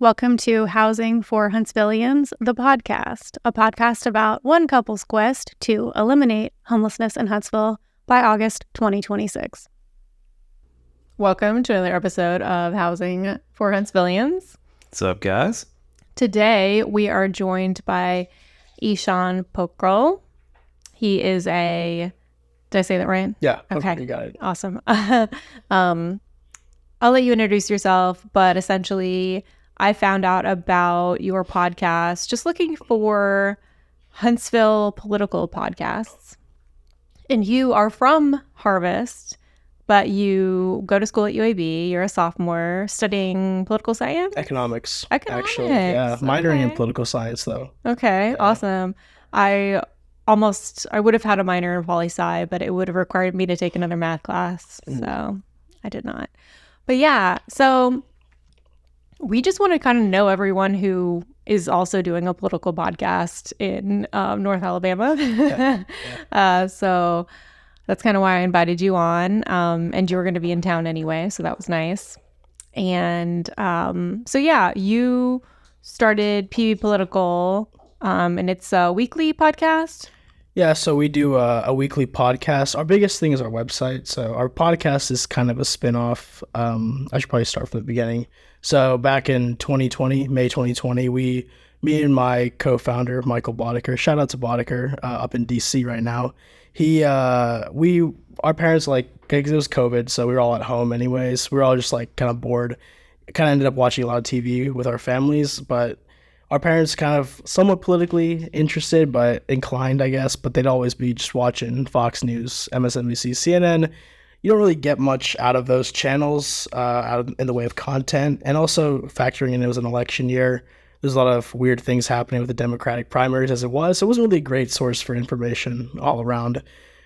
Welcome to Housing for Huntsvillians, the podcast, a podcast about one couple's quest to eliminate homelessness in Huntsville by August 2026. Welcome to another episode of Housing for Huntsvillians. What's up, guys? Today, we are joined by Eshan Pokhrel. He is a... Did I say that right? Yeah. Okay. You got it. Awesome. I'll let you introduce yourself, but essentially... I found out about your podcast just looking for Huntsville political podcasts. And you are from Harvest, but you go to school at UAB. You're a sophomore studying political science? Economics. Actually. Yeah. Minoring in political science, though. Okay. Yeah. Awesome. I would have had a minor in poli-sci, but it would have required me to take another math class. So I did not. But yeah, so... we just want to kind of know everyone who is also doing a political podcast in North Alabama. So that's kind of why I invited you on. And you were going to be in town anyway, so that was nice. And so yeah, you started PBPolitical, and it's a weekly podcast. Yeah, so we do a weekly podcast. Our biggest thing is our website. So our podcast is kind of a spin-off. I should probably start from the beginning. So back in 2020, May 2020, me and my co-founder, Michael Boddicker, shout out to Boddicker, up in DC right now. Our parents, because it was COVID, so we were all at home anyways. We were all just kind of bored. Kind of ended up watching a lot of TV with our families, but our parents kind of somewhat politically interested, but inclined, I guess, but they'd always be just watching Fox News, MSNBC, CNN. You don't really get much out of those channels in the way of content. And also factoring in it was an election year, there's a lot of weird things happening with the Democratic primaries as it was. So it wasn't really a great source for information all around.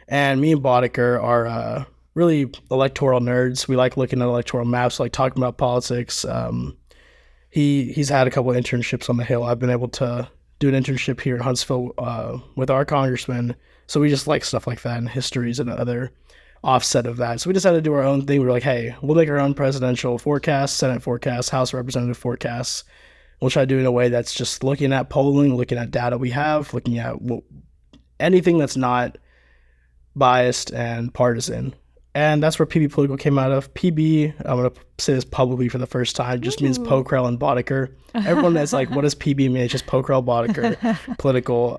And me and Boddicker are really electoral nerds. We like looking at electoral maps, like talking about politics. He's had a couple of internships on the Hill. I've been able to do an internship here in Huntsville with our congressman. So we just like stuff like that and histories and other offset of that. So we decided to do our own thing. We were like, hey, we'll make our own presidential forecast, Senate forecast, House Representative forecasts. We'll try to do it in a way that's just looking at polling, looking at data we have, looking at anything that's not biased and partisan. And that's where PBPolitical came out of. PB, I'm going to say this publicly for the first time, just means Pokhrel and Boddicker. Everyone is like, what does PB mean? It's just Pokhrel, Boddicker, political.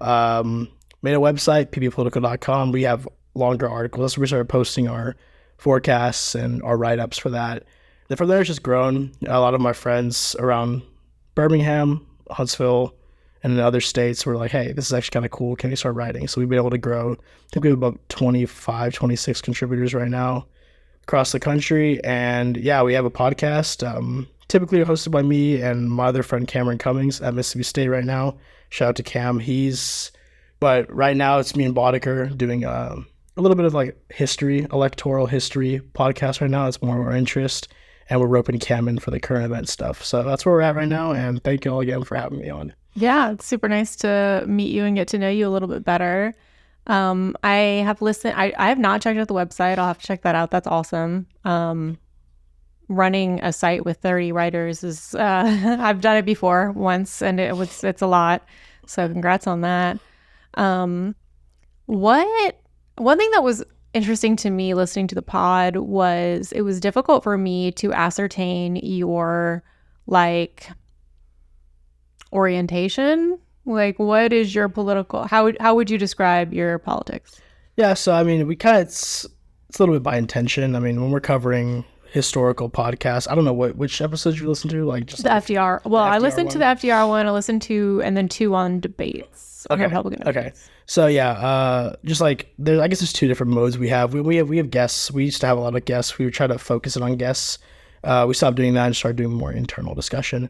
Made a website, PBPolitical.com. We have longer articles. So we started posting our forecasts and our write-ups for that. Then from there, it's just grown. A lot of my friends around Birmingham, Huntsville, and in other states were like, hey, this is actually kind of cool. Can we start writing? So we've been able to grow. I think we have about 25, 26 contributors right now across the country. And yeah, we have a podcast, typically hosted by me and my other friend Cameron Cummings at Mississippi State right now. Shout out to Cam. But right now it's me and Boddicker doing a little bit of electoral history podcast right now. It's more of our interest. And we're roping Cam in for the current event stuff. So that's where we're at right now. And thank you all again for having me on. Yeah, it's super nice to meet you and get to know you a little bit better. I have listened. I have not checked out the website. I'll have to check that out. That's awesome. Running a site with 30 writers is I've done it before once, and it's a lot. So congrats on that. One thing that was interesting to me listening to the pod was it was difficult for me to ascertain your orientation. What is your political, how would you describe your politics? Yeah, so I mean, it's a little bit by intention. I mean, when we're covering historical podcasts, I don't know which episodes you listen to, just the FDR. Well, I listened to the FDR one. I listened to, and then 2 on debates. Okay. Republican debates. Okay. So yeah, just I guess there's 2 different modes we have. We have guests. We used to have a lot of guests. We would try to focus it on guests. We stopped doing that and started doing more internal discussion.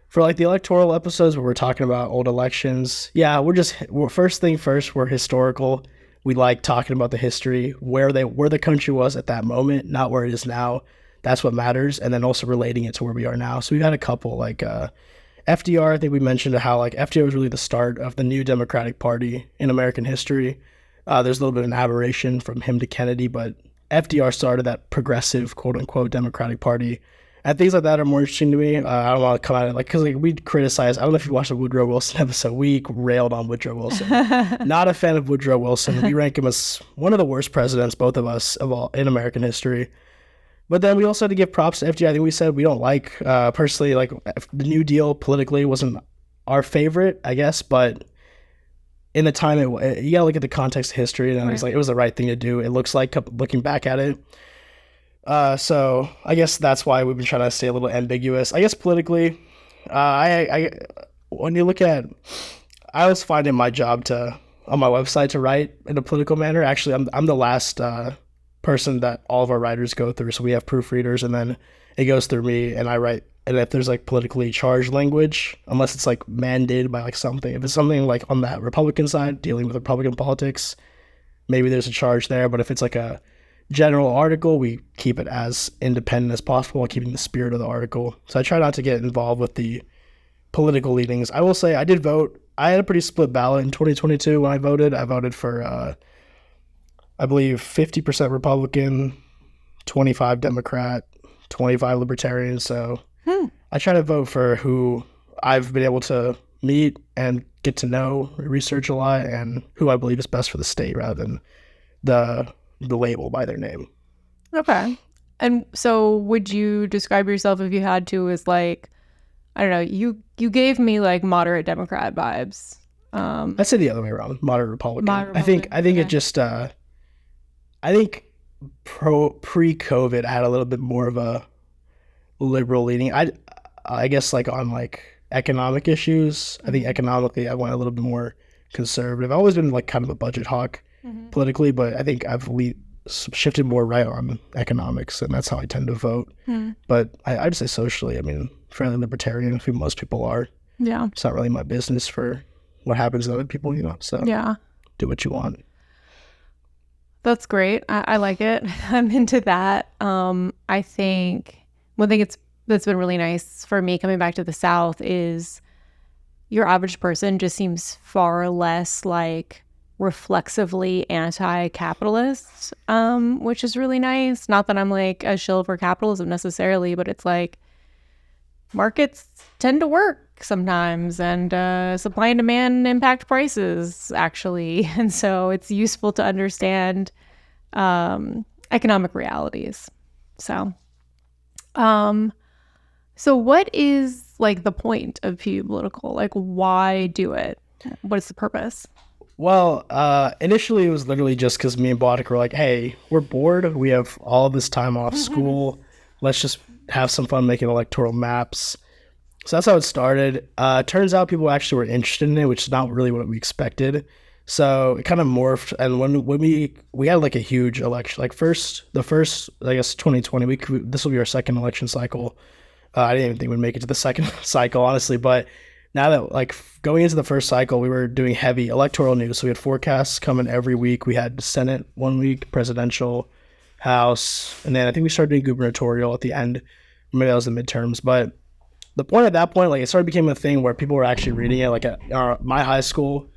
For the electoral episodes where we're talking about old elections, yeah, we're first thing first, we're historical. We like talking about the history, where the country was at that moment, not where it is now. That's what matters. And then also relating it to where we are now. So we've had a couple FDR, I think we mentioned how FDR was really the start of the new Democratic Party in American history. There's a little bit of an aberration from him to Kennedy, but FDR started that progressive, quote unquote, Democratic Party. And things like that are more interesting to me. I don't want to come at it like, because like we criticize. I don't know if you watched the Woodrow Wilson episode. We railed on Woodrow Wilson. Not a fan of Woodrow Wilson. We rank him as one of the worst presidents, both of us, of all in American history. But then we also had to give props to FDR. I think we said we don't like personally, like the New Deal politically wasn't our favorite, I guess, but in the time, you gotta look at the context of history, and it's like it was the right thing to do. It looks like looking back at it. So I guess that's why we've been trying to stay a little ambiguous. I guess politically, I when you look at, I was finding my job on my website to write in a political manner. Actually, I'm the last person that all of our writers go through. So we have proofreaders, and then it goes through me, and I write. And if there's like politically charged language, unless it's like mandated by like something, if it's something like on that Republican side dealing with Republican politics, maybe there's a charge there. But if it's like a general article, we keep it as independent as possible while keeping the spirit of the article. So I try not to get involved with the political leanings. I will say I did vote. I had a pretty split ballot in 2022 when I voted. I voted for, I believe, 50% Republican, 25 Democrat, 25 Libertarian. So I try to vote for who I've been able to meet and get to know, research a lot, and who I believe is best for the state rather than the label by their name. Okay. And so would you describe yourself, if you had to, as like, I don't know, you gave me like moderate Democrat vibes. I'd say the other way around, moderate Republican. Moderate I think Republican, it just I think pre-COVID I had a little bit more of a liberal leaning. I guess like on like economic issues. I think economically I went a little bit more conservative. I've always been like kind of a budget hawk politically, but I think I've shifted more right on economics, and that's how I tend to vote. But I'd say socially, I mean, fairly libertarian, who most people are. Yeah. It's not really my business for what happens to other people, so yeah, do what you want. That's great. I like it. I'm into that. I think one thing that's been really nice for me coming back to the South is your average person just seems far less like reflexively anti-capitalist, which is really nice. Not that I'm like a shill for capitalism necessarily, but it's like markets tend to work sometimes, and supply and demand impact prices actually. And so it's useful to understand economic realities. So what is like the point of PBPolitical? Like, why do it? What is the purpose? Well, initially it was literally just because me and Boddick were like, hey, we're bored. We have all this time off school. Let's just have some fun making electoral maps. So that's how it started. Turns out people actually were interested in it, which is not really what we expected. So it kind of morphed. And when we had like a huge election, like the first, I guess, 2020, this will be our second election cycle. I didn't even think we'd make it to the second cycle, honestly. But now that like going into the first cycle, we were doing heavy electoral news. So we had forecasts coming every week. We had Senate 1 week, presidential, House, and then I think we started doing gubernatorial at the end. Maybe that was the midterms. But the point at that point, like it started becoming a thing where people were actually reading it. Like at my high school,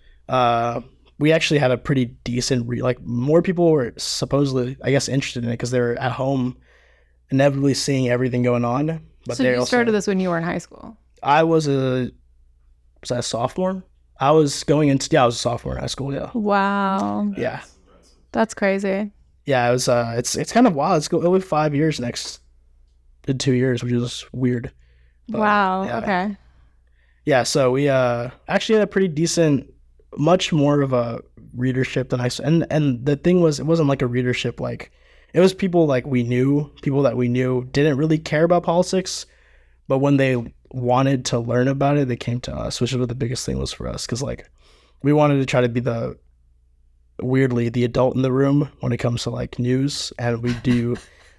we actually had a pretty decent like more people were supposedly, I guess, interested in it because they were at home inevitably seeing everything going on. But so you started this when you were in high school? I was I a sophomore? I was a sophomore in high school, yeah. Wow. Yeah. That's crazy. Yeah, it was it's kind of wild. It'll be 5 years in 2 years, which is weird. But, wow. Yeah. Okay. Yeah, so we actually had a pretty decent, much more of a readership than and the thing was, it wasn't like a readership, like it was people that we knew didn't really care about politics, but when they wanted to learn about it, they came to us, which is what the biggest thing was for us, because like we wanted to try to be the adult in the room when it comes to like news, and we do.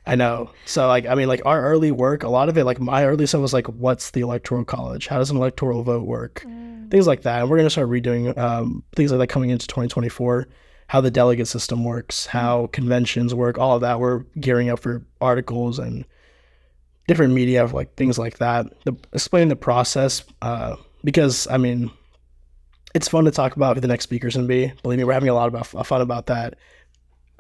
I know. So like, I mean, like our early work, a lot of it, like my early stuff was like, what's the electoral college? How does an electoral vote work? Things like that. And we're going to start redoing things like that coming into 2024, how the delegate system works, how conventions work, all of that. We're gearing up for articles and different media, like things like that. Explaining the process, because I mean, it's fun to talk about who the next speaker's going to be. Believe me, we're having a lot of fun about that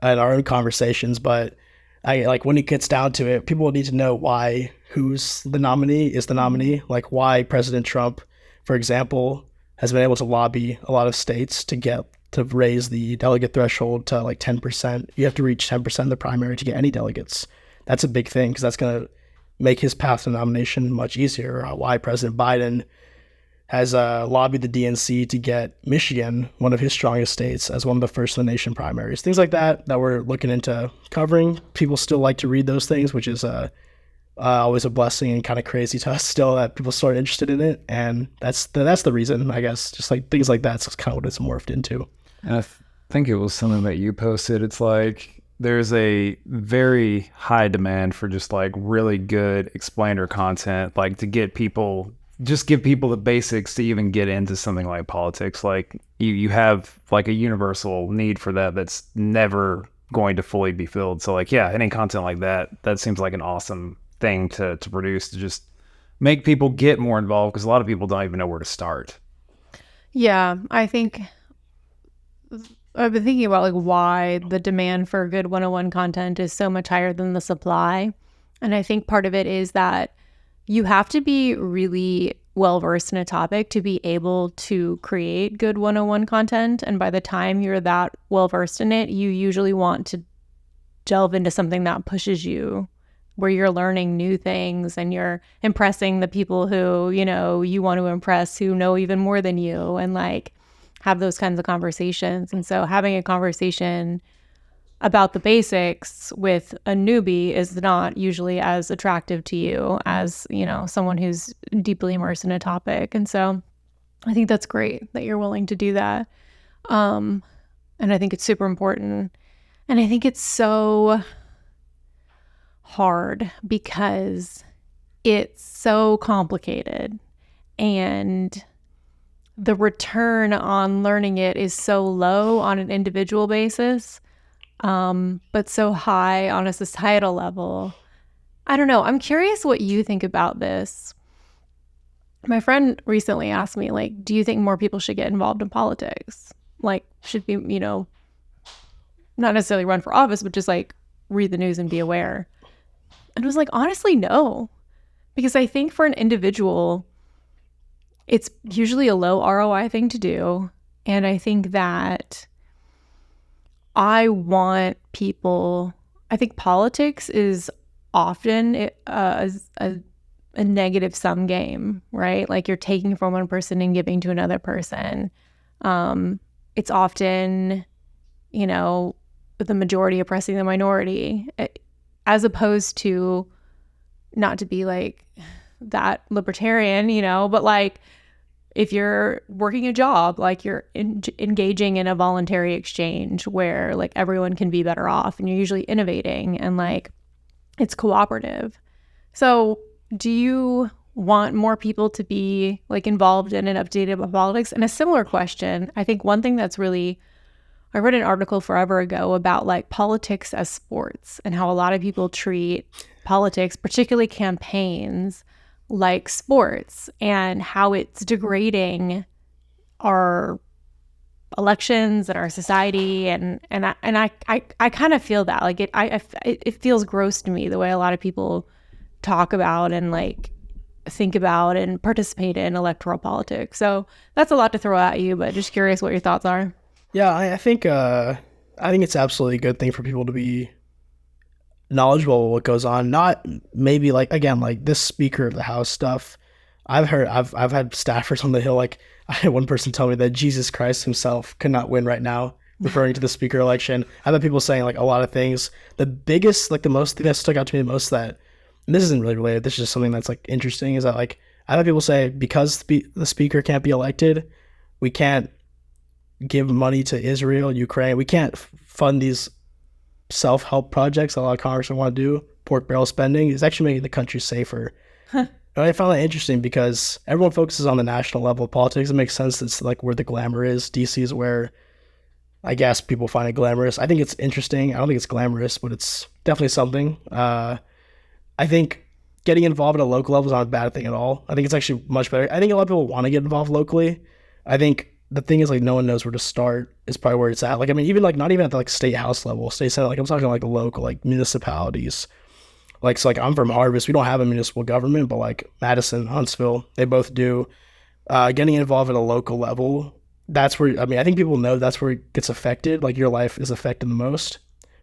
in our own conversations, but I like when it gets down to it, people need to know why who's the nominee is the nominee. Like why President Trump, for example, has been able to lobby a lot of states to raise the delegate threshold to like 10%. You have to reach 10% of the primary to get any delegates. That's a big thing because that's going to make his path to nomination much easier. Why President Biden has lobbied the DNC to get Michigan, one of his strongest states, as one of the first in the nation primaries. Things like that we're looking into covering. People still like to read those things, which is always a blessing and kind of crazy to us still that people start interested in it. And that's the reason, I guess. Just like things like that's kind of what it's morphed into. And I think it was something that you posted. It's like there's a very high demand for just like really good explainer content, like to get people, just give people the basics to even get into something like politics. Like you have like a universal need for that's never going to fully be filled. So like, yeah, any content like that seems like an awesome thing to produce, to just make people get more involved, because a lot of people don't even know where to start. Yeah, I think I've been thinking about like why the demand for good 101 content is so much higher than the supply. And I think part of it is that you have to be really well versed in a topic to be able to create good 101 content. And by the time you're that well versed in it, you usually want to delve into something that pushes you, where you're learning new things and you're impressing the people who, you want to impress, who know even more than you, and like have those kinds of conversations. And so having a conversation about the basics with a newbie is not usually as attractive to you as, someone who's deeply immersed in a topic. And so I think that's great that you're willing to do that. And I think it's super important. And I think it's so hard because it's so complicated and the return on learning it is so low on an individual basis, but so high on a societal level. I don't know. I'm curious what you think about this. My friend recently asked me, like, do you think more people should get involved in politics? Like, should be, not necessarily run for office, but just like read the news and be aware. And I was like, honestly, no. Because I think for an individual, it's usually a low ROI thing to do. And I think that I think politics is often a negative sum game, right? Like you're taking from one person and giving to another person. It's often, the majority oppressing the minority, as opposed to, not to be like that libertarian, but like if you're working a job, like you're engaging in a voluntary exchange where like everyone can be better off, and you're usually innovating and like it's cooperative. So do you want more people to be like involved in and updated about politics? And a similar question, I think one thing that's really, I read an article forever ago about like politics as sports and how a lot of people treat politics, particularly campaigns, like sports, and how it's degrading our elections and our society. And I kind of feel that like it feels gross to me the way a lot of people talk about and like think about and participate in electoral politics. So that's a lot to throw at you, but just curious what your thoughts are. Yeah, I think it's absolutely a good thing for people to be knowledgeable of what goes on. Not maybe like, again, like this Speaker of the House stuff. I've had staffers on the Hill, like I had one person tell me that Jesus Christ himself could not win right now, referring to the Speaker election. I've had people saying like a lot of things. The biggest, like the most thing that stuck out to me the most, that, and this isn't really related, this is just something that's like interesting, is that like I've had people say because the Speaker can't be elected, we can't give money to Israel, Ukraine. We can't fund these self-help projects a lot of congressmen want to do. Pork barrel spending is actually making the country safer. And I found that interesting because everyone focuses on the national level of politics. It makes sense. It's like where the glamour is. DC is where I guess people find it glamorous. I think it's interesting. I don't think it's glamorous, but it's definitely something. I think getting involved at a local level is not a bad thing at all. I think it's actually much better. I think a lot of people want to get involved locally. I think the thing is, like, no one knows where to start is probably where it's at. Like, I mean, even like not even at the like state house level, state senate, like I'm talking like local, like municipalities. Like, so like I'm from Harvest, we don't have a municipal government, but like Madison, Huntsville, they both do. Getting involved at a local level, that's where, I mean, I think people know that's where it gets affected. Like your life is affected the most,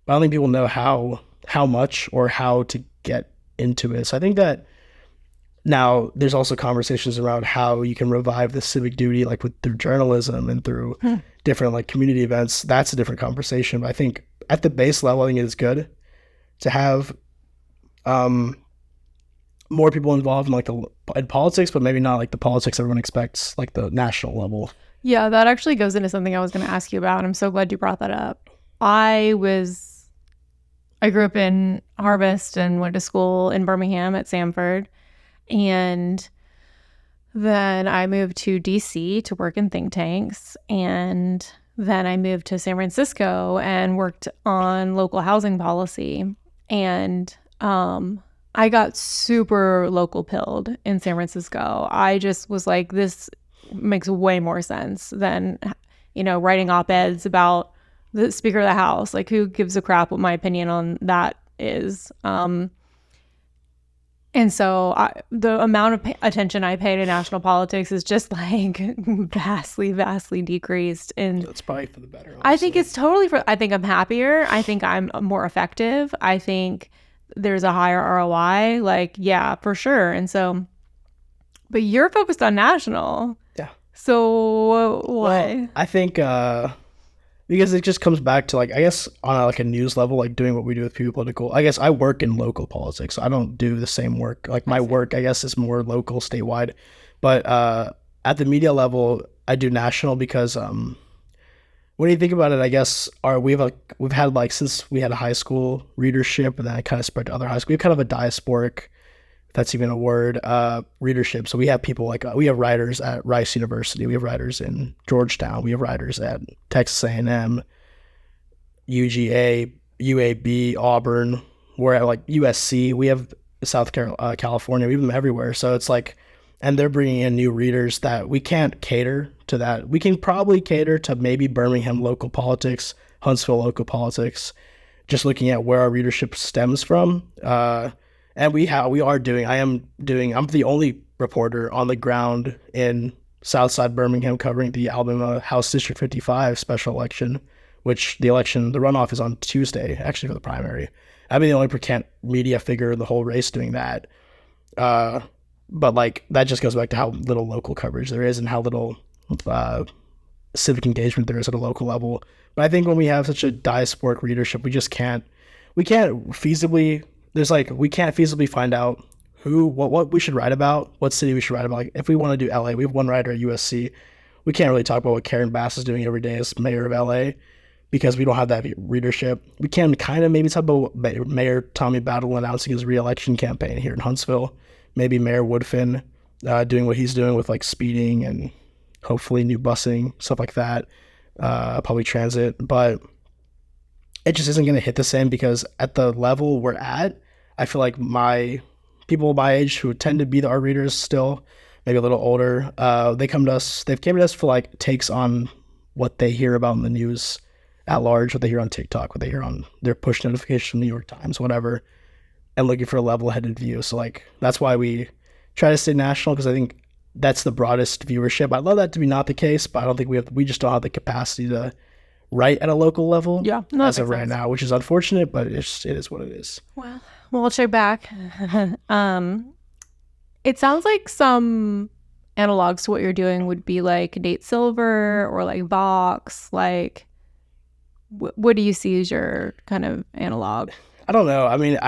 but I don't think people know how much or how to get into it. So I think that now there's also conversations around how you can revive the civic duty, like through journalism and through different like community events. That's a different conversation. But I think at the base level, I think it is good to have more people involved in like in politics, but maybe not like the politics everyone expects, like the national level. Yeah, that actually goes into something I was going to ask you about. I'm so glad you brought that up. I grew up in Harvest and went to school in Birmingham at Samford. And then I moved to DC to work in think tanks. And then I moved to San Francisco and worked on local housing policy. And I got super local pilled in San Francisco. I just was like, this makes way more sense than, writing op-eds about the Speaker of the House. Like, who gives a crap what my opinion on that is? And so the amount of attention I pay to national politics is just like vastly, vastly decreased. And That's probably for the better. Honestly. I think it's totally I think I'm happier. I think I'm more effective. I think there's a higher ROI. Like, yeah, for sure. And so, but you're focused on national. Yeah. So why? Well, I think because it just comes back to like, I guess on a news level, like doing what we do with PBPolitical. I guess I work in local politics. So I don't do the same work. Like my work, I guess, is more local, statewide. But at the media level, I do national because when you think about it, I guess we've had like, since we had a high school readership and then it kind of spread to other high schools, we have kind of a diasporic, if that's even a word, readership. So we have people like, we have writers at Rice University, we have writers in Georgetown, we have writers at Texas A&M, UGA, UAB, Auburn, we're at like USC, we have South California, we have them everywhere. So it's like, and they're bringing in new readers that we can't cater to that. We can probably cater to maybe Birmingham local politics, Huntsville local politics, just looking at where our readership stems from. And I'm the only reporter on the ground in Southside Birmingham covering the Alabama House District 55 special election, which the runoff is on Tuesday, actually, for the primary. I've been the only media figure in the whole race doing that. But like, that just goes back to how little local coverage there is and how little civic engagement there is at a local level. But I think when we have such a diasporic readership, we can't feasibly find out what we should write about, what city we should write about. Like if we want to do LA, we have one writer at USC. We can't really talk about what Karen Bass is doing every day as mayor of LA because we don't have that readership. We can kind of maybe talk about Mayor Tommy Battle announcing his re-election campaign here in Huntsville. Maybe Mayor Woodfin doing what he's doing with like speeding and hopefully new busing, stuff like that, public transit. But it just isn't going to hit the same because at the level we're at, I feel like people my age who tend to be our readers still, maybe a little older, they've come to us for like takes on what they hear about in the news at large, what they hear on TikTok, what they hear on their push notifications from New York Times, whatever, and looking for a level-headed view. So like that's why we try to stay national, because I think that's the broadest viewership. I'd love that to be not the case, but I don't think we just don't have the capacity to write at a local level as of right now, which is unfortunate, but it is what it is. Well, we'll check back. It sounds like some analogs to what you're doing would be like Nate Silver or like Vox. Like, what do you see as your kind of analog? I don't know. I mean,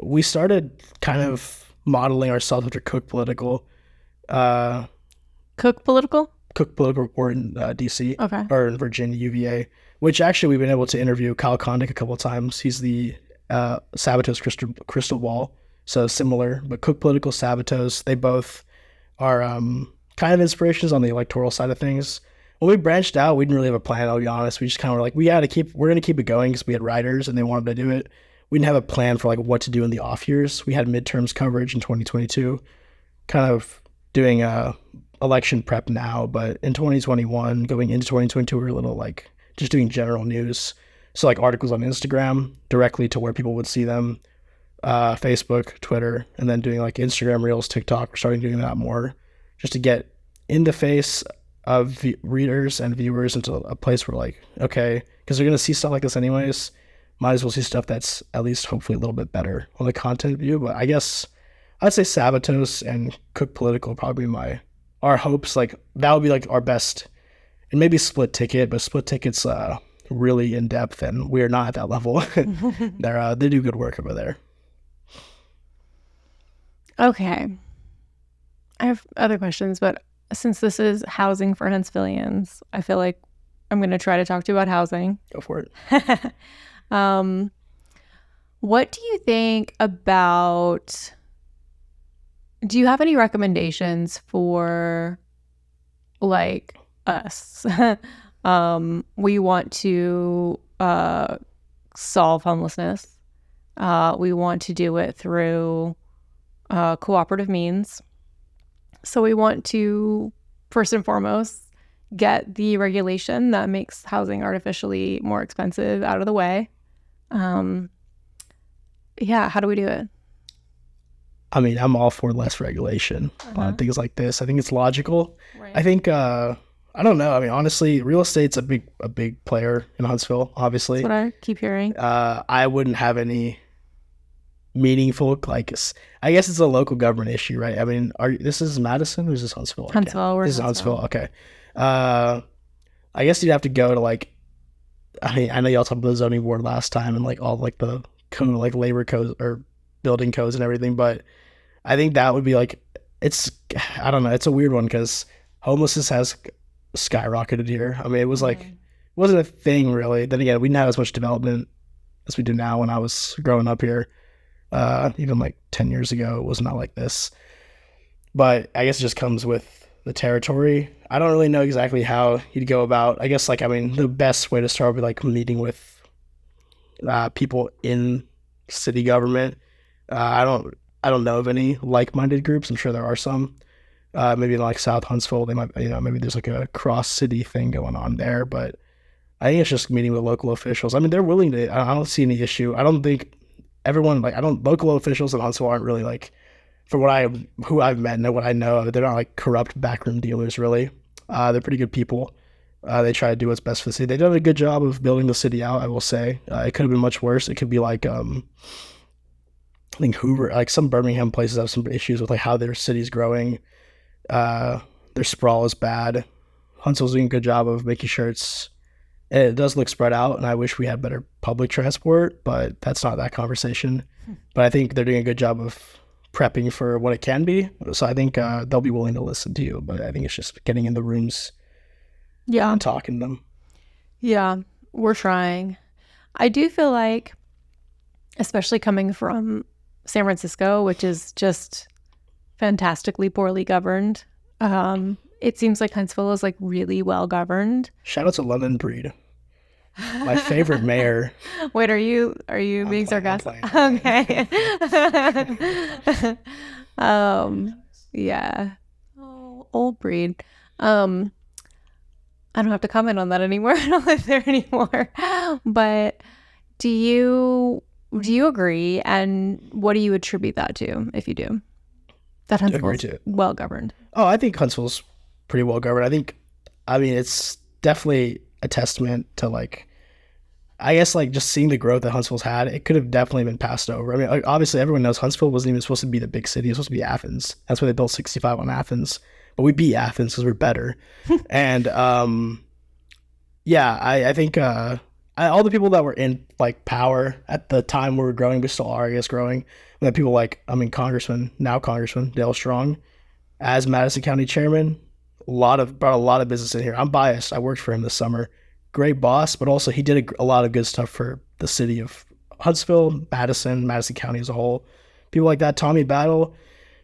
we started kind of modeling ourselves after Cook Political. Cook Political report in DC, okay, or in Virginia, UVA, which actually we've been able to interview Kyle Kondik a couple of times. He's the Sabatos crystal ball, so similar, but Cook Political, Sabatos, they both are kind of inspirations on the electoral side of things. When we branched out, we didn't really have a plan, I'll be honest. We just kind of were like, we're going to keep it going because we had writers and they wanted to do it. We didn't have a plan for like what to do in the off years. We had midterms coverage in 2022, kind of doing election prep now, but in 2021, going into 2022, we were a little like just doing general news. So like articles on Instagram directly to where people would see them, Facebook, Twitter, and then doing like Instagram Reels, TikTok. We're starting doing that more just to get in the face of readers and viewers into a place where like, okay, because they're going to see stuff like this anyways, might as well see stuff that's at least hopefully a little bit better on the content view. But I guess I'd say Sabatos and Cook Political probably our hopes. Like that would be like our best, and maybe Split Ticket, but Split Ticket's really in depth, and we're not at that level. They do good work over there. Okay. I have other questions, but since this is housing for Huntsvillians, I feel like I'm going to try to talk to you about housing. Go for it. What do you think about, do you have any recommendations for like us? We want to solve homelessness. We want to do it through cooperative means. So we want to, first and foremost, get the regulation that makes housing artificially more expensive out of the way. Yeah, how do we do it? I mean, I'm all for less regulation on things like this. I think it's logical. Right. I think I don't know. I mean, honestly, real estate's a big player in Huntsville. Obviously, That's what I keep hearing. I wouldn't have any meaningful, like, I guess it's a local government issue, right? I mean, this is Madison or is this Huntsville? Huntsville. This is Huntsville. Okay. I guess you'd have to go to like, I mean, I know y'all talked about the zoning board last time and like all like the code, like labor codes or building codes and everything, but I think that would be like, I don't know, it's a weird one because homelessness has skyrocketed here. I mean, it was like, it wasn't a thing really. Then again, we didn't have as much development as we do now. When I was growing up here, even like 10 years ago, it was not like this. But I guess it just comes with the territory. I don't really know exactly how you'd go about, I guess, like, I mean, the best way to start would be like meeting with people in city government. I don't know of any like-minded groups. I'm sure there are some. Maybe in like South Huntsville, they might, maybe there's like a cross-city thing going on there. But I think it's just meeting with local officials. I mean, they're willing to. I don't see any issue. I don't think everyone local officials in Huntsville aren't really like, for who I've met and what I know, they're not like corrupt backroom dealers really. They're pretty good people. They try to do what's best for the city. They've done a good job of building the city out, I will say. It could have been much worse. It could be like, I think Hoover, like some Birmingham places have some issues with like how their city's growing. Their sprawl is bad. Huntsville's doing a good job of making sure it does look spread out, and I wish we had better public transport, but that's not that conversation. But I think they're doing a good job of prepping for what it can be. So I think they'll be willing to listen to you, but I think it's just getting in the rooms and talking to them. Yeah, we're trying. I do feel like, especially coming from San Francisco, which is just fantastically poorly governed, it seems like Huntsville is like really well governed. Shout out to London Breed, my favorite mayor. Wait, are you being sarcastic? Okay. Yeah. Oh, old Breed. I don't have to comment on that anymore. I don't live there anymore. But do you agree? And what do you attribute that to, if you do? That Huntsville's well governed. Oh, I think Huntsville's pretty well governed. I mean, it's definitely a testament to like, I guess like just seeing the growth that Huntsville's had. It could have definitely been passed over. I mean, like, obviously everyone knows Huntsville wasn't even supposed to be the big city. It was supposed to be Athens. That's why they built 65 on Athens. But we beat Athens because we're better. And yeah, I think all the people that were in like power at the time we were growing, we still are, I guess, growing. And then people like, Congressman Dale Strong, as Madison County chairman, brought a lot of business in here. I'm biased. I worked for him this summer. Great boss, but also he did a lot of good stuff for the city of Huntsville, Madison County as a whole. People like that, Tommy Battle,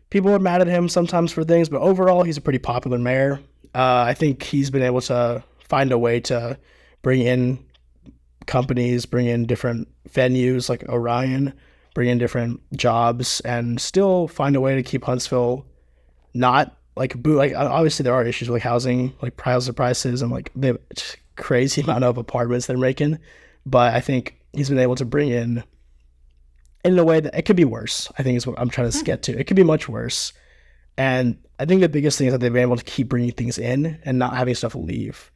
people are mad at him sometimes for things, but overall he's a pretty popular mayor. I think he's been able to find a way to bring in companies, bring in different venues like Orion, bring in different jobs, and still find a way to keep Huntsville not like obviously there are issues with like housing, like prices, and like the crazy amount of apartments they're making. But I think he's been able to bring in a way that it could be worse. I think is what I'm trying to get to. It could be much worse. And I think the biggest thing is that they've been able to keep bringing things in and not having stuff leave.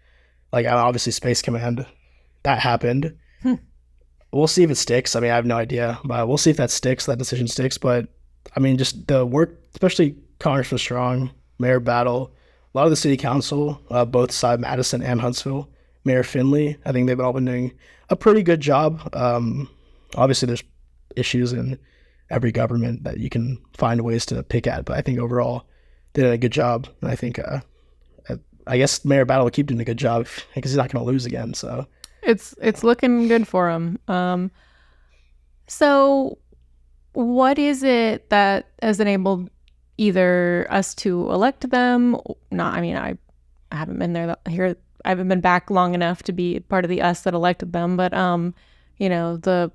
Like obviously Space Command, that happened. We'll see if it sticks. I mean, I have no idea, but we'll see if that sticks, that decision sticks. But I mean, just the work, especially Congressman Strong, Mayor Battle, a lot of the city council, both side Madison and Huntsville, Mayor Finley, I think they've all been doing a pretty good job. Obviously, there's issues in every government that you can find ways to pick at, but I think overall they did a good job. And I think, I guess Mayor Battle will keep doing a good job because he's not going to lose again. So it's looking good for him. So what is it that has enabled either us to elect them? Not, I mean, I haven't been here. I haven't been back long enough to be part of the us that elected them, but the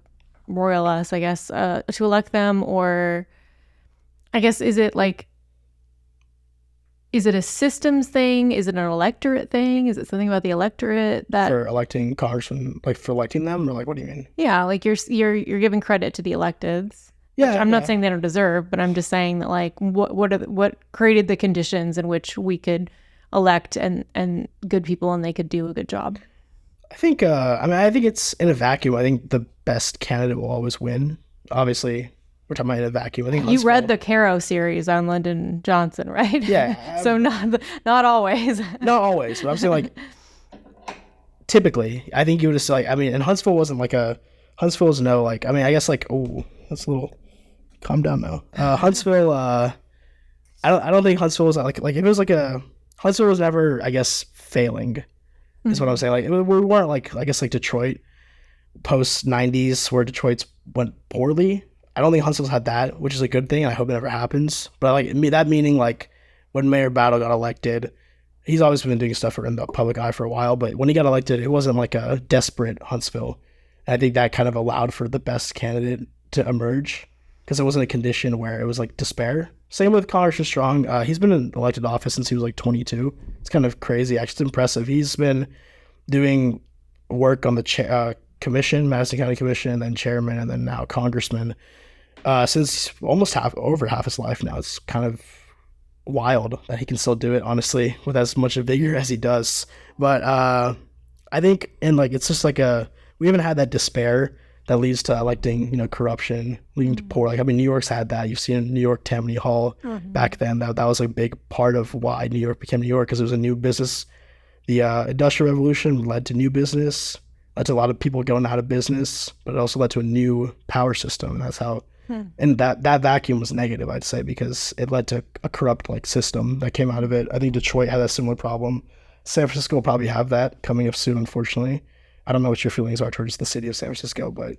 royal us, I guess, to elect them, or I guess is it a systems thing? Is it an electorate thing? Is it something about the electorate that for electing congressmen, like for electing them, or like what do you mean? Yeah, like you're giving credit to the electeds. Yeah, I'm not saying they don't deserve, but I'm just saying that like what created the conditions in which we could elect and good people and they could do a good job. I think I think it's in a vacuum. I think the best candidate will always win. Obviously, we're talking about in a vacuum. I think you read the Caro series on Lyndon Johnson, right? Yeah. So not always. Not always, but I'm saying like typically, I think you would just like. I mean, and Huntsville wasn't like Huntsville was no like. I mean, I guess like that's a little. Calm down now. Huntsville. I don't think Huntsville was like if it was like Huntsville was never, I guess, failing. Is what I'm saying. Like we weren't like, I guess, like Detroit post 90s where Detroit's went poorly. I don't think Huntsville's had that, which is a good thing. I hope it never happens. But like that meaning like when Mayor Battle got elected, he's always been doing stuff in the public eye for a while. But when he got elected, it wasn't like a desperate Huntsville. And I think that kind of allowed for the best candidate to emerge because it wasn't a condition where it was like despair. Same with Congressman Strong. He's been in elected office since he was like 22. It's kind of crazy. Actually, it's impressive. He's been doing work on the commission, Madison County Commission, and then chairman, and then now congressman since almost over half his life now. It's kind of wild that he can still do it, honestly, with as much vigor as he does. But I think, and like it's just like we haven't had that despair that leads to electing, corruption, leading to poor. Like, I mean, New York's had that. You've seen New York Tammany Hall back then. That was a big part of why New York became New York, because it was a new business. The Industrial Revolution led to new business, led to a lot of people going out of business, but it also led to a new power system. And that's how, and that vacuum was negative, I'd say, because it led to a corrupt like system that came out of it. I think Detroit had a similar problem. San Francisco will probably have that coming up soon, unfortunately. I don't know what your feelings are towards the city of San Francisco, but...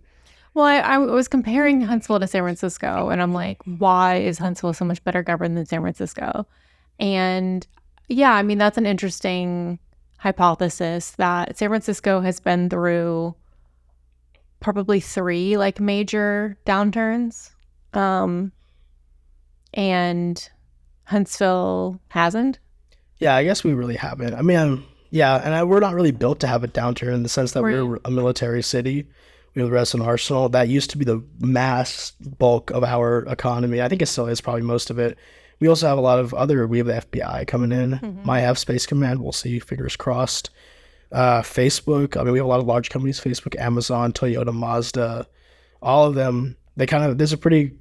Well, I was comparing Huntsville to San Francisco, and I'm like, why is Huntsville so much better governed than San Francisco? And yeah, I mean, that's an interesting hypothesis that San Francisco has been through probably 3 like major downturns, and Huntsville hasn't. Yeah, I guess we really haven't. I mean, we're not really built to have a downturn in the sense that we're a military city. We have the rest of an arsenal. That used to be the mass bulk of our economy. I think it still is probably most of it. We also have a lot of we have the FBI coming in. Might have Space Command. We'll see, fingers crossed. Facebook. I mean, we have a lot of large companies, Facebook, Amazon, Toyota, Mazda, all of them. There's a pretty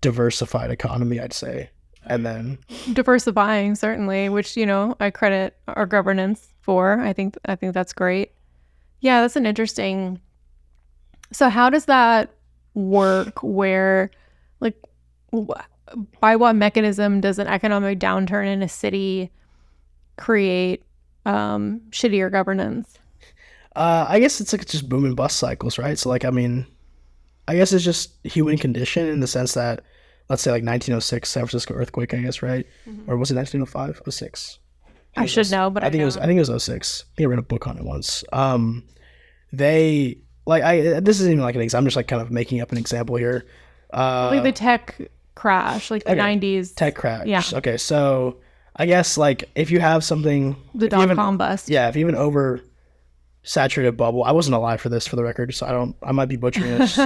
diversified economy, I'd say. And then diversifying, certainly, which, I credit our governance for. I think that's great. Yeah, that's an interesting. So how does that work where, like, by what mechanism does an economic downturn in a city create shittier governance? I guess it's like just boom and bust cycles, right? So, like, I mean, I guess it's just human condition in the sense that, let's say, like 1906 San Francisco earthquake, I guess, right? Or was it 1905? 06? I should know, but I think it was 06. I think I read a book on it once. They this isn't even like an example. I'm just like kind of making up an example here. Like the tech crash, like the 90s. Tech crash. Yeah. Okay, so I guess like if you have something, The if you have an- dot-com bust. yeah, if you have an oversaturated bubble, I wasn't alive for this, for the record, so I might be butchering this.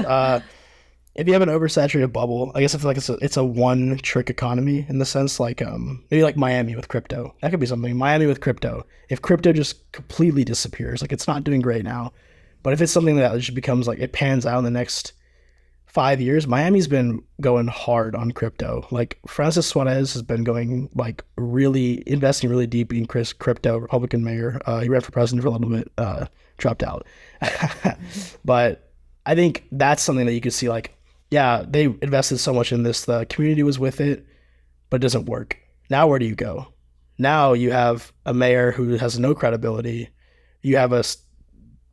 If you have an oversaturated bubble, I guess I feel like it's a one trick economy in the sense like maybe like Miami with crypto. That could be something. Miami with crypto. If crypto just completely disappears, like it's not doing great now, but if it's something that just becomes like it pans out in the next 5 years, Miami's been going hard on crypto. Like Francis Suarez has been going like really investing really deep in crypto. Republican mayor. He ran for president for a little bit. Dropped out. But I think that's something that you could see like, yeah, they invested so much in this. The community was with it, but it doesn't work. Now where do you go? Now you have a mayor who has no credibility. You have a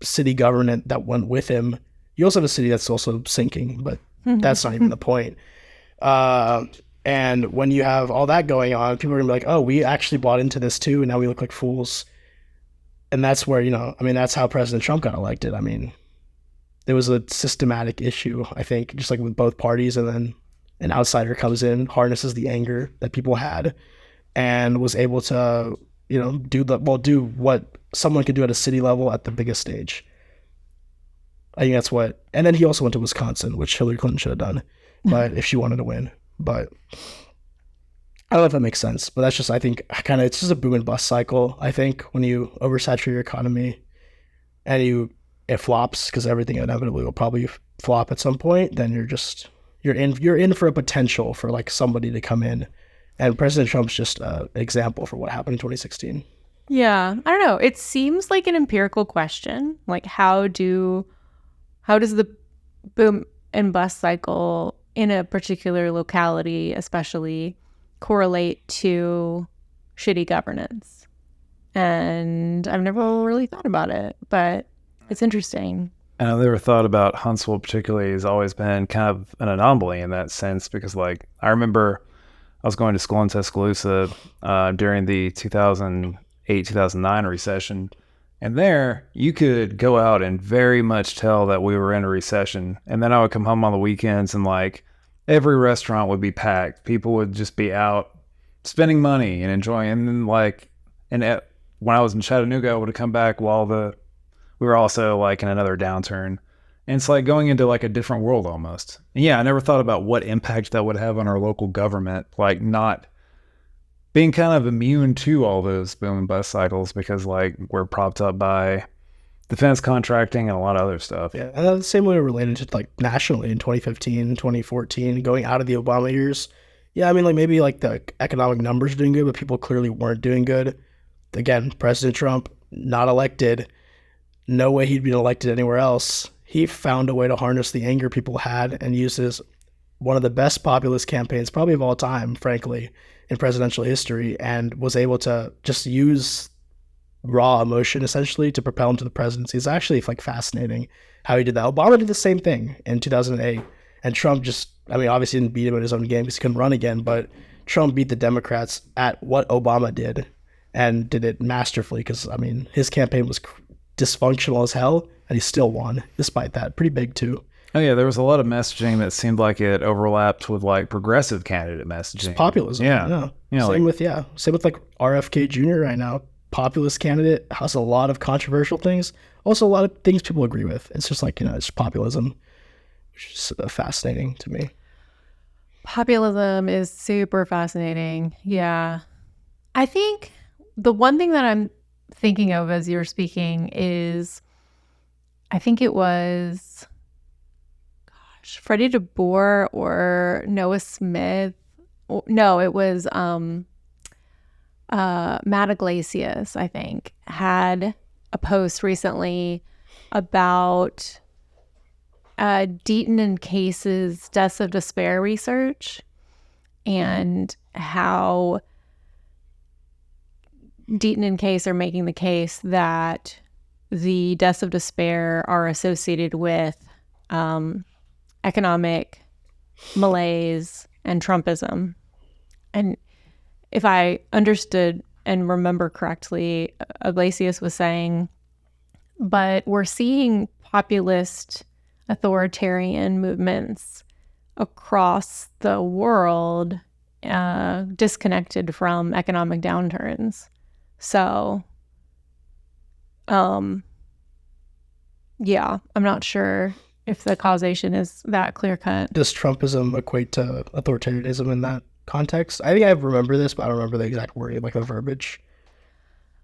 city government that went with him. You also have a city that's also sinking, but that's not even the point. And when you have all that going on, people are gonna be like, oh, we actually bought into this too, and now we look like fools. And that's where, that's how President Trump got elected. I mean, there was a systematic issue, I think, just like with both parties, and then an outsider comes in, harnesses the anger that people had, and was able to, do what someone could do at a city level at the biggest stage. I think that's what, and then he also went to Wisconsin, which Hillary Clinton should have done, but if she wanted to win. But I don't know if that makes sense, but that's just, I think, it's just a boom and bust cycle. I think when you oversaturate your economy and it flops, because everything inevitably will probably flop at some point, then you're in for a potential for like somebody to come in, and President Trump's just an example for what happened in 2016. Yeah, I don't know. It seems like an empirical question. Like how does the boom and bust cycle in a particular locality especially correlate to shitty governance? And I've never really thought about it, but it's interesting. And I've never thought about Huntsville particularly. Has always been kind of an anomaly in that sense, because like I remember I was going to school in Tuscaloosa during the 2008-2009 recession, and there you could go out and very much tell that we were in a recession. And then I would come home on the weekends and like every restaurant would be packed. People would just be out spending money and enjoying. And then when I was in Chattanooga, I would have come back while we were also like in another downturn. And it's like going into like a different world almost. And yeah, I never thought about what impact that would have on our local government, like not being kind of immune to all those boom and bust cycles, because like we're propped up by defense contracting and a lot of other stuff. Yeah, and the same way related to like nationally in 2015, 2014, going out of the Obama years. Yeah, I mean, like maybe like the economic numbers are doing good, but people clearly weren't doing good. Again, President Trump, not elected. No way he'd been elected anywhere else. He found a way to harness the anger people had and uses one of the best populist campaigns probably of all time, frankly, in presidential history, and was able to just use raw emotion essentially to propel him to the presidency. It's actually like fascinating how he did that. Obama did the same thing in 2008, and Trump just, I mean, obviously didn't beat him in his own game because he couldn't run again, but Trump beat the Democrats at what Obama did, and did it masterfully, because I mean his campaign was dysfunctional as hell and he still won despite that. Pretty big too. Oh yeah, there was a lot of messaging that seemed like it overlapped with like progressive candidate messaging. Just populism. Yeah. Same with like RFK Jr. right now. Populist candidate, has a lot of controversial things. Also a lot of things people agree with. It's just like, it's populism, which is fascinating to me. Populism is super fascinating. Yeah. I think the one thing that I'm thinking of as you're speaking is, I think it was Freddie DeBoer or Noah Smith. No, it was Matt Iglesias, I think, had a post recently about Deaton and Case's deaths of despair research, and how Deaton and Case are making the case that the deaths of despair are associated with economic malaise and Trumpism. And if I understood and remember correctly, Iglesias was saying, but we're seeing populist authoritarian movements across the world disconnected from economic downturns. So, yeah, I'm not sure if the causation is that clear cut. Does Trumpism equate to authoritarianism in that context? I think I remember this, but I don't remember the exact wording, like the verbiage.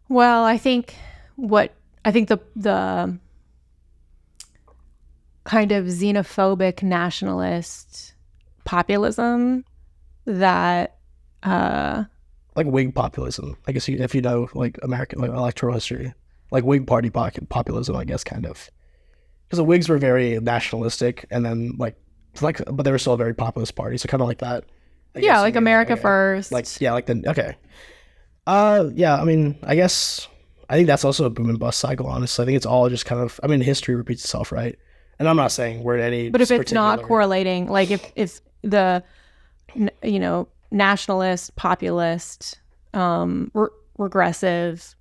Well, I think the kind of xenophobic nationalist populism that like Whig populism, I guess, if you know like American like electoral history, like Whig party populism, I guess, kind of, because the Whigs were very nationalistic, and then like but they were still a very populist party, so kind of like that. Yeah, like America First. Like yeah, I mean, I guess I think that's also a boom and bust cycle. Honestly, I think it's all just kind of, I mean, history repeats itself, right? And I'm not saying we're in any, but if it's not correlating, like if the nationalist, populist, regressive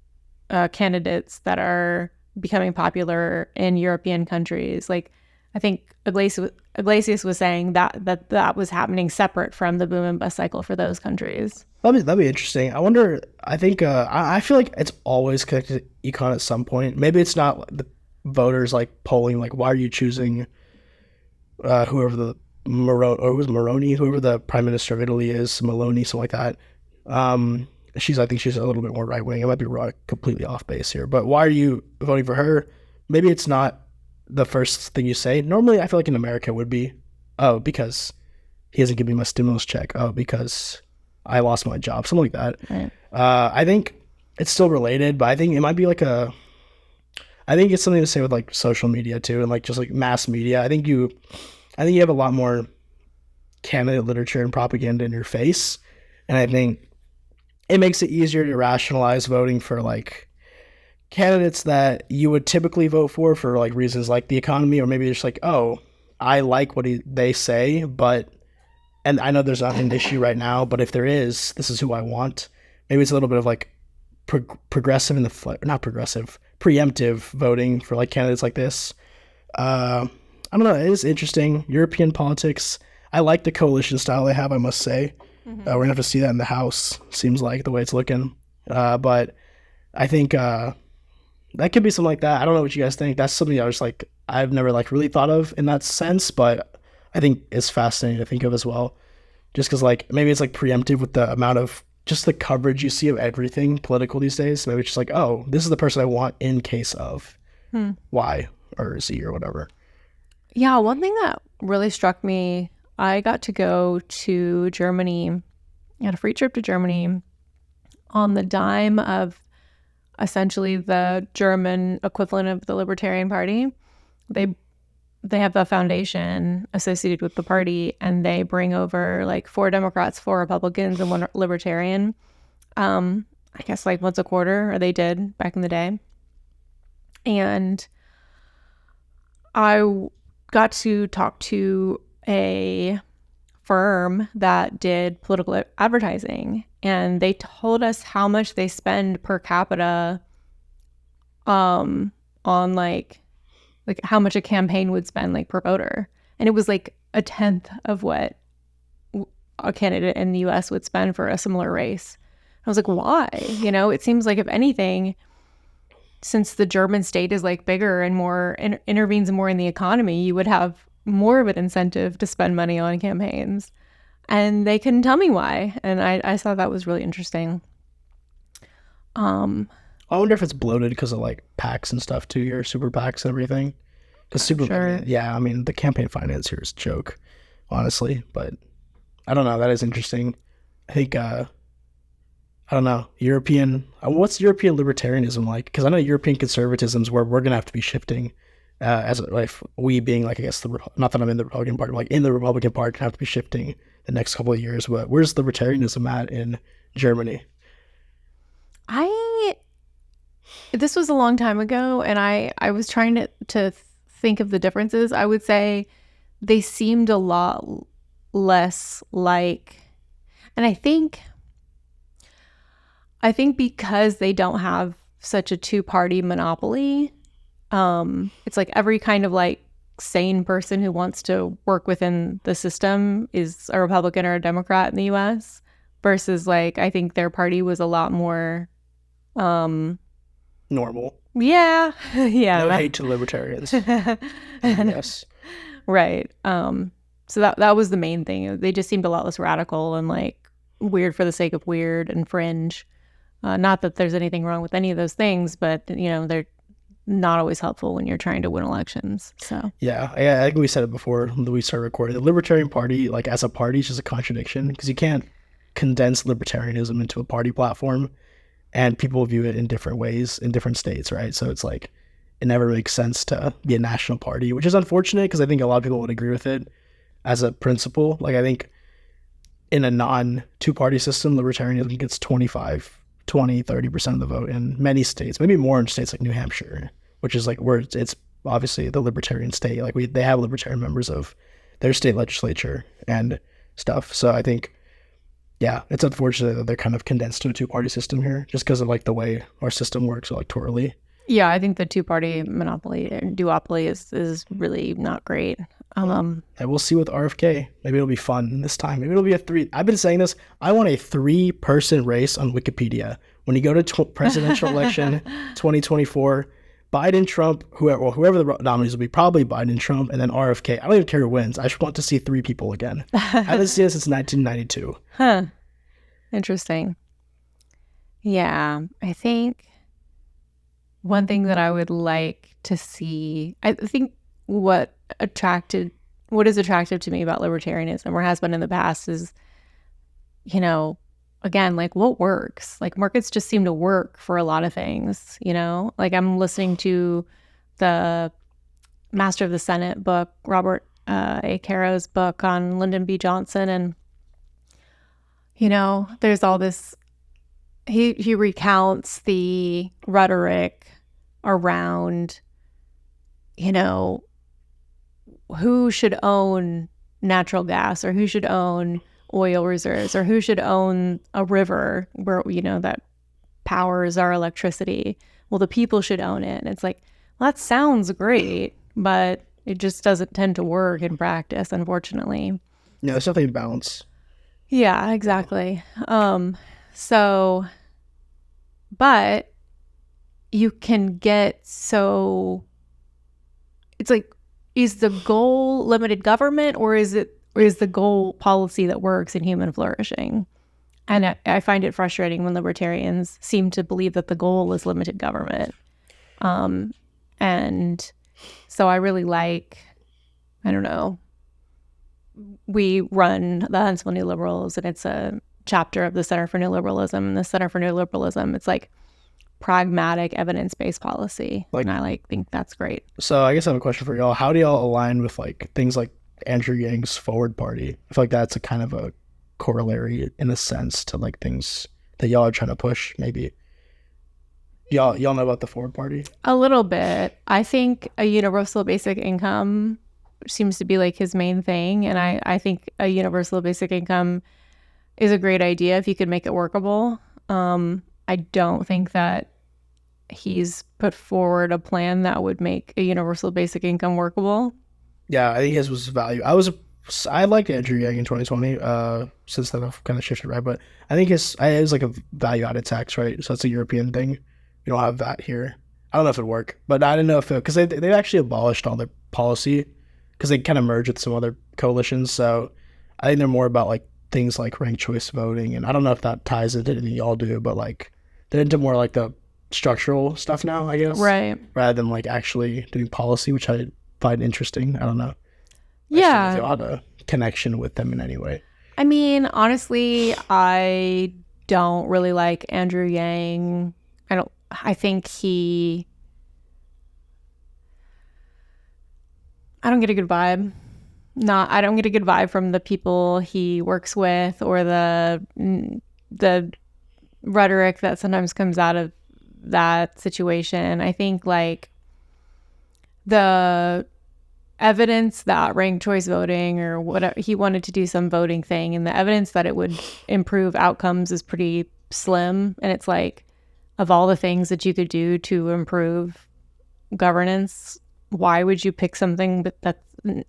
candidates that are becoming popular in European countries, like I think Iglesias was saying that was happening separate from the boom and bust cycle for those countries. That'd be interesting. I wonder. I think I feel like it's always connected to econ at some point. Maybe it's not the voters like polling like, why are you choosing whoever the Moroni, whoever the prime minister of Italy is, Meloni, something like that. I think she's a little bit more right wing. I might be wrong, completely off base here, but why are you voting for her? Maybe it's not the first thing you say. Normally, I feel like in America it would be, oh, because he hasn't given me my stimulus check. Oh, because I lost my job, something like that. Right. I think it's still related, but I think it might be like I think it's something to say with like social media too, and like just like mass media. I think you have a lot more candidate literature and propaganda in your face, and I think it makes it easier to rationalize voting for like candidates that you would typically vote for like reasons like the economy, or maybe just like, oh, I like what they say, and I know there's not an issue right now, but if there is, this is who I want. Maybe it's a little bit of like progressive not progressive, preemptive voting for like candidates like this. I don't know. It is interesting. European politics. I like the coalition style they have, I must say. We're gonna have to see that in the House. Seems like the way it's looking. But I think that could be something like that. I don't know what you guys think. That's something I've never like really thought of in that sense, but I think it's fascinating to think of as well. Just because like maybe it's like preemptive with the amount of just the coverage you see of everything political these days. Maybe it's just like, oh, this is the person I want in case of Y or Z or whatever. Yeah, one thing that really struck me, I got to go to Germany, I had a free trip to Germany on the dime of essentially the German equivalent of the Libertarian Party. They have a foundation associated with the party, and they bring over like 4 Democrats, 4 Republicans, and 1 Libertarian. I guess like once a quarter, or they did back in the day. And I got to talk to a firm that did political advertising, and they told us how much they spend per capita on like how much a campaign would spend like per voter, and it was like a tenth of what a candidate in the US would spend for a similar race. I was like, why? It seems like if anything, since the German state is like bigger and more intervenes more in the economy, you would have more of an incentive to spend money on campaigns. And they couldn't tell me why, and I thought that was really interesting. I wonder if it's bloated because of like PACs and stuff too, your super PACs and everything. Yeah, I mean the campaign finance here is a joke, honestly. But I don't know. That is interesting. I think I don't know, European. What's European libertarianism like? Because I know European conservatism is where we're gonna have to be shifting. As like we being like, I guess not that I'm in the Republican Party, but like in the Republican Party, have to be shifting the next couple of years. But where's libertarianism at in Germany? This was a long time ago, and I was trying to think of the differences. I would say they seemed a lot less like, and I think because they don't have such a 2-party monopoly, it's like every kind of like sane person who wants to work within the system is a Republican or a Democrat in the US. versus like I think their party was a lot more Normal. yeah. Yeah. No hate to libertarians. Yes. Right. So that was the main thing. They just seemed a lot less radical and like weird for the sake of weird and fringe. Not that there's anything wrong with any of those things, but they're not always helpful when you're trying to win elections. So Yeah, I think we said it before when we started recording. The Libertarian Party, like as a party, is just a contradiction because you can't condense libertarianism into a party platform, and people view it in different ways in different states, right? So it's like it never makes sense to be a national party, which is unfortunate because I think a lot of people would agree with it as a principle. Like I think in a non-two-party system, libertarianism gets 30% of the vote in many states, maybe more in states like New Hampshire, which is like where it's obviously the libertarian state. Like they have libertarian members of their state legislature and stuff. So I think, yeah, it's unfortunate that they're kind of condensed to a two-party system here just because of like the way our system works electorally. yeah, I think the two-party monopoly and duopoly is really not great. And we'll see with RFK. Maybe it'll be fun this time. Maybe it'll be a three. I've been saying this. I want a 3-person race on Wikipedia. When you go to presidential election 2024, Biden, Trump, whoever the nominees will be, probably Biden, Trump, and then RFK. I don't even care who wins. I just want to see 3 people again. I haven't seen it since 1992. Huh. Interesting. Yeah, I think one thing that I would like to see, I think what is attractive to me about libertarianism or has been in the past is, again, like what works. Like markets just seem to work for a lot of things, like I'm listening to the Master of the Senate book, Robert A. Caro's book on Lyndon B. Johnson. And, there's all this, he recounts the rhetoric around, who should own natural gas or who should own oil reserves or who should own a river where, that powers our electricity. Well, the people should own it. And it's like, well, that sounds great, but it just doesn't tend to work in practice, unfortunately. Yeah, there's definitely a balance. Yeah, exactly. But you can get so, it's like, is the goal limited government or is the goal policy that works in human flourishing? And I find it frustrating when libertarians seem to believe that the goal is limited government. And so I really like, I don't know, we run the Huntsville New Liberals and it's a chapter of the Center for New Liberalism. And the Center for New Liberalism, it's like pragmatic evidence-based policy. And I think that's great. So I guess I have a question for y'all. How do y'all align with like things like Andrew Yang's Forward Party? I feel like that's a kind of a corollary in a sense to like things that y'all are trying to push. Maybe y'all know about the Forward Party? A little bit. I think a universal basic income seems to be like his main thing, and I think a universal basic income is a great idea if you could make it workable. I don't think that he's put forward a plan that would make a universal basic income workable. Yeah, I think his was value. I liked Andrew Yang in 2020. Since then I've kind of shifted, right? But I think his is like a value-added tax, right? So it's a European thing. We don't have that here. I don't know if it'd work, but I don't know if because they actually abolished all their policy because they kind of merged with some other coalitions. So I think they're more about like things like ranked choice voting, and I don't know if that ties into anything y'all do, but like they're into more like the structural stuff now, I guess, right? Rather than like actually doing policy, which I find interesting. I don't know. Yeah, I feel like a connection with them in any way. I mean, honestly, I don't really like Andrew Yang. I think I don't get a good vibe. I don't get a good vibe from the people he works with or the rhetoric that sometimes comes out of that situation. I think like the evidence that ranked choice voting or whatever, he wanted to do some voting thing, and the evidence that it would improve outcomes is pretty slim. And it's like, of all the things that you could do to improve governance, why would you pick something that's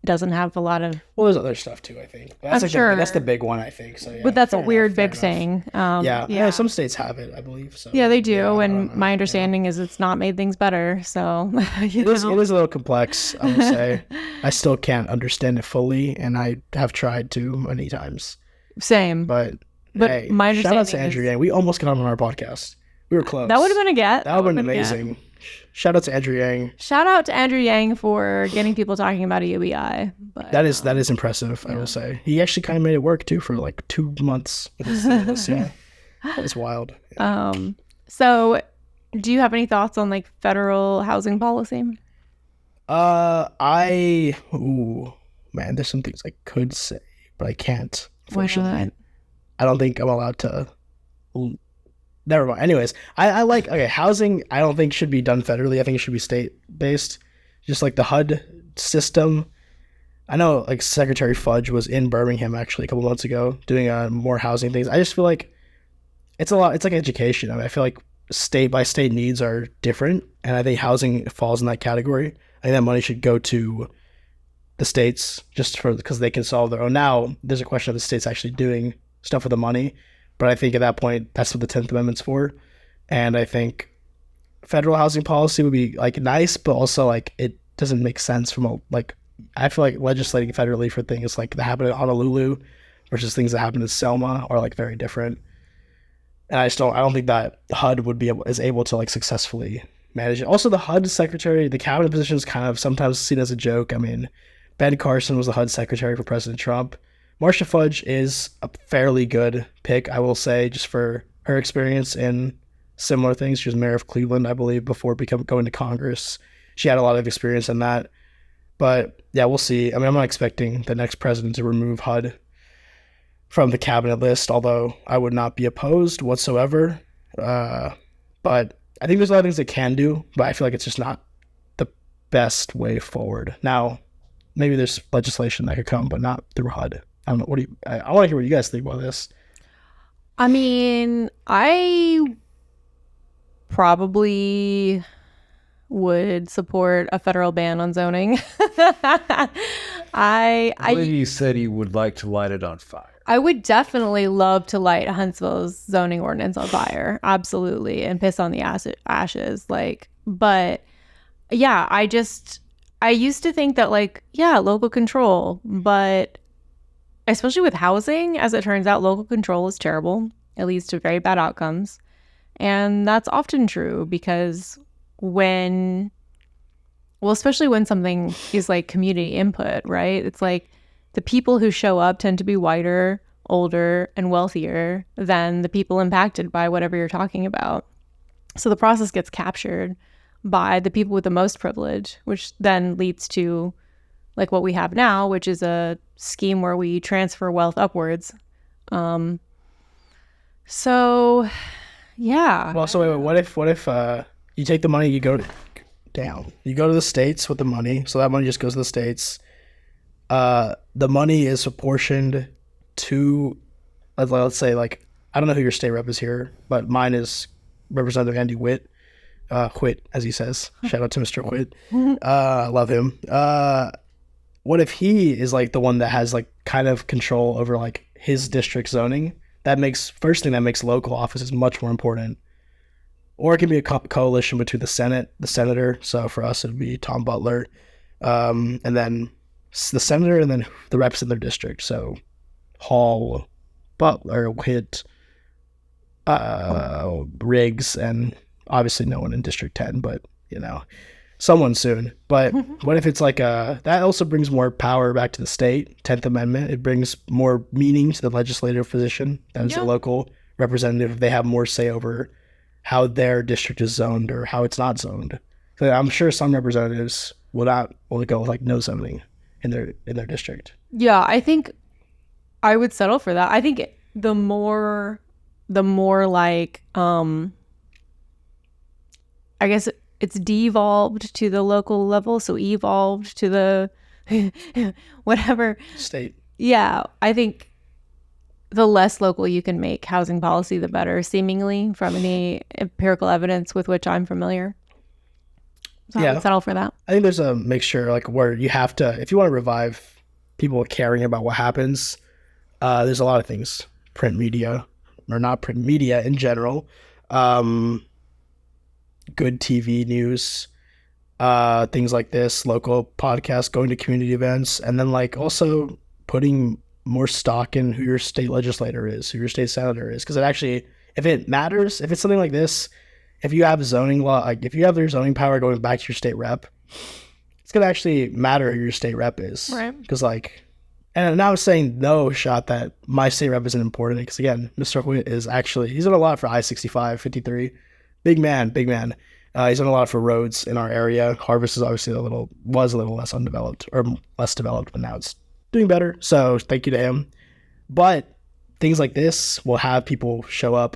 doesn't have a lot of. Well, there's other stuff too, I think. That's I'm like sure. that's the big one, I think. So yeah, But that's a fair weird enough, fair big enough. thing. Yeah, some states have it, I believe. So Yeah, they do. yeah, I And don't know. my understanding is it's not made things better. So It is a little complex, I will say. I still can't understand it fully, and I have tried to many times. Same. But hey, my shout out to understanding Andrew is- Yang. We almost got him on our podcast. We were close. That would have been a get. That would have been a get. amazing. Shout out to Andrew Yang. Shout out to Andrew Yang for getting people talking about a UBI. But That is impressive, I will say. He actually kind of made it work too for like 2 months. Yeah, that was wild. Yeah. So do you have any thoughts on like federal housing policy? Man, there's some things I could say, but I can't. Why Unfortunately. not? I don't think I'm allowed to. Never mind. Anyways, I like housing. I don't think should be done federally. I think it should be state based, just like the HUD system. I know like Secretary Fudge was in Birmingham actually a couple months ago doing more housing things. I just feel like it's a lot. It's like education. I mean, I feel like state by state needs are different, and I think housing falls in that category. I think that money should go to the states because they can solve their own. Now there's a question of the states actually doing stuff with the money, but I think at that point that's what the 10th Amendment's for. And I think federal housing policy would be like nice, but also like it doesn't make sense I feel like legislating federally for things like that happen in Honolulu versus things that happen in Selma are like very different. And I don't think that HUD is able to like successfully manage it. Also, the HUD secretary, the cabinet position is kind of sometimes seen as a joke. I mean, Ben Carson was the HUD secretary for President Trump. Marcia Fudge is a fairly good pick, I will say, just for her experience in similar things. She was mayor of Cleveland, I believe, before going to Congress. She had a lot of experience in that. But yeah, we'll see. I mean, I'm not expecting the next president to remove HUD from the cabinet list, although I would not be opposed whatsoever. But I think there's a lot of things they can do, but I feel like it's just not the best way forward. Now, maybe there's legislation that could come, but not through HUD. I don't know. I want to hear what you guys think about this. I mean, I probably would support a federal ban on zoning. I believe you said you would like to light it on fire. I would definitely love to light Huntsville's zoning ordinance on fire. Absolutely. And piss on the ashes. But yeah, I used to think that local control, but especially with housing, as it turns out, local control is terrible. It leads to very bad outcomes. And that's often true because especially when something is like community input, right? It's like the people who show up tend to be whiter, older, and wealthier than the people impacted by whatever you're talking about. So the process gets captured by the people with the most privilege, which then leads to like what we have now, which is a scheme where we transfer wealth upwards. So yeah. Well, so wait, what if you take the money, you go down, you go to the states with the money, so that money just goes to the states. The money is apportioned to, let's say, like, I don't know who your state rep is here, but mine is Representative Andy Witt, as he says. Shout out to Mr. Witt. I love him. What if he is like the one that has like kind of control over like his district zoning? First thing that makes local offices much more important. Or it can be a coalition between the Senate, the senator. So for us, it would be Tom Butler, and then the senator, and then the reps in their district. So Hall, Butler, Witt, Riggs, and obviously no one in District 10, but someone soon. But what if it's like that also brings more power back to the state, 10th Amendment. It brings more meaning to the legislative position than the local representative. They have more say over how their district is zoned or how it's not zoned. So I'm sure some representatives will go with like no zoning in their district. Yeah, I think I would settle for that. I think the more like I guess it's devolved to the local level, so evolved to the whatever State. Yeah, I think the less local you can make housing policy, the better, seemingly, from any empirical evidence with which I'm familiar. So I would settle for that. I think there's a mixture, like where you have to, if you want to revive people caring about what happens, there's a lot of things. Print media, or not print media in general, good TV news, things like this, local podcasts, going to community events, and then like also putting more stock in who your state legislator is, who your state senator is, because it actually, if it matters, if it's something like this, if you have zoning law, like if you have their zoning power going back to your state rep, it's gonna actually matter who your state rep is, right? Because like, and now I'm saying no shot that my state rep isn't important, because again, Mr. Witt is actually, he's done a lot for I-65, 53, big man. He's done a lot for roads in our area. Harvest is obviously was a little less undeveloped or less developed, but now it's doing better. So thank you to him. But things like this will have people show up,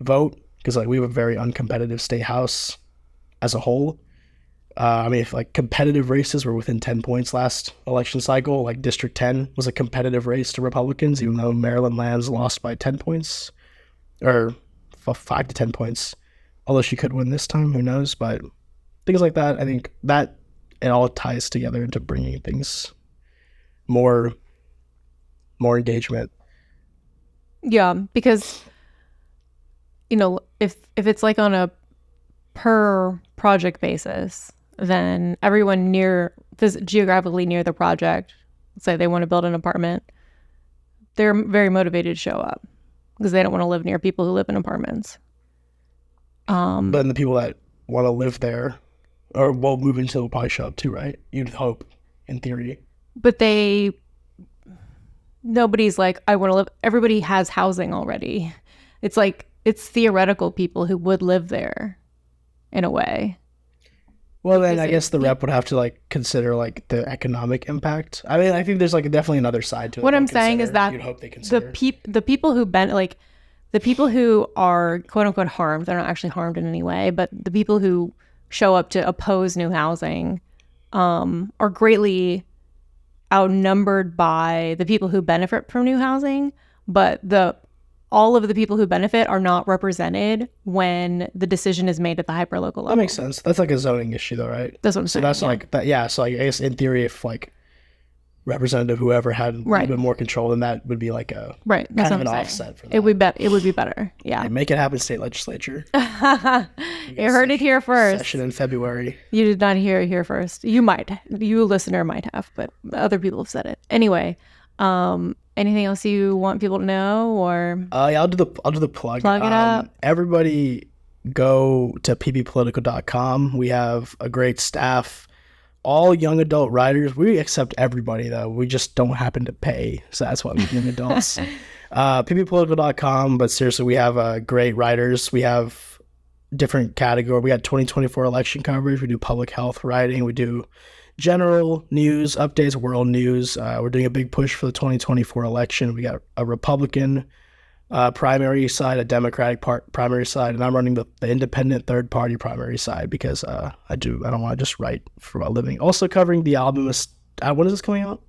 vote, because like we have a very uncompetitive state house as a whole. I mean, if like competitive races were within 10 points last election cycle, like District 10 was a competitive race to Republicans, even though Maryland lands lost by 10 points or 5 to 10 points. Although she could win this time, who knows? But things like that, I think that it all ties together into bringing things more engagement. Yeah, because if it's like on a per project basis, then everyone geographically near the project, let's say they want to build an apartment, they're very motivated to show up because they don't want to live near people who live in apartments. But then the people that want to live there or will move into will probably show up too, right? You'd hope, in theory. But nobody's like, I want to live. Everybody has housing already. It's like, it's theoretical people who would live there in a way. Well, then I guess the rep would have to like consider like the economic impact. I mean, I think there's like definitely another side to it. What I'm saying is that you'd hope they consider the people who the people who are quote unquote harmed, they're not actually harmed in any way, but the people who show up to oppose new housing are greatly outnumbered by the people who benefit from new housing, but all of the people who benefit are not represented when the decision is made at the hyperlocal level. That makes sense. That's like a zoning issue though, right? That's what I'm saying. So that's like that. Yeah. So I guess in theory, if like representative whoever had a little bit more control, then that would be like a kind of an offset for that. It would be better. Yeah. Make it happen, state legislature. You heard it here first. Session in February. You did not hear it here first. You listener might have, but other people have said it. Anyway, anything else you want people to know, or? Yeah, I'll do the plug. Plug it up. Everybody go to PBPolitical.com. We have a great staff. All young adult writers. We accept everybody though. We just don't happen to pay, so that's why we're young adults. PBPolitical.com. But seriously, we have great writers. We have different category. We got 2024 election coverage. We do public health writing. We do general news updates, world news. We're doing a big push for the 2024 election. We got a Republican primary side, a Democratic primary side, and I'm running the independent third party primary side because I don't want to just write for a living. Also covering the album. When is this coming out?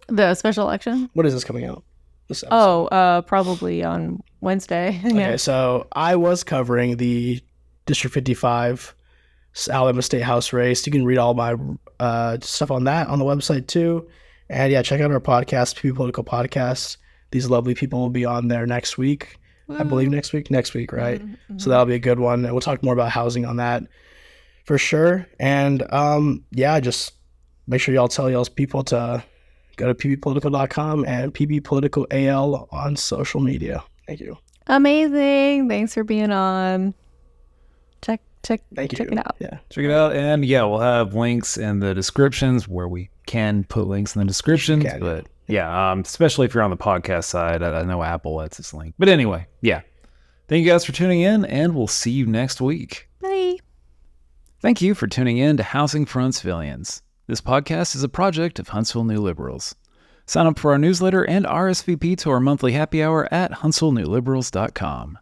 The special election? What is this coming out? This episode? Probably on Wednesday. Okay, so I was covering the District 55 Alabama State House race. You can read all my stuff on that on the website too. And yeah, check out our podcast, PBPolitical Podcast. These lovely people will be on there next week. I believe next week, right? Mm-hmm. So that'll be a good one. And we'll talk more about housing on that for sure. And just make sure y'all tell y'all's people to go to pbpolitical.com and pbpoliticalal on social media. Thank you. Amazing. Thanks for being on. Check it out. Yeah. Check it out. And yeah, we'll have links in the descriptions where we can put links in the descriptions. But yeah, especially if you're on the podcast side. I know Apple lets us link. But anyway, yeah. Thank you guys for tuning in, and we'll see you next week. Bye. Thank you for tuning in to Housing for Huntsvillians. This podcast is a project of Huntsville New Liberals. Sign up for our newsletter and RSVP to our monthly happy hour at huntsvillenewliberals.com.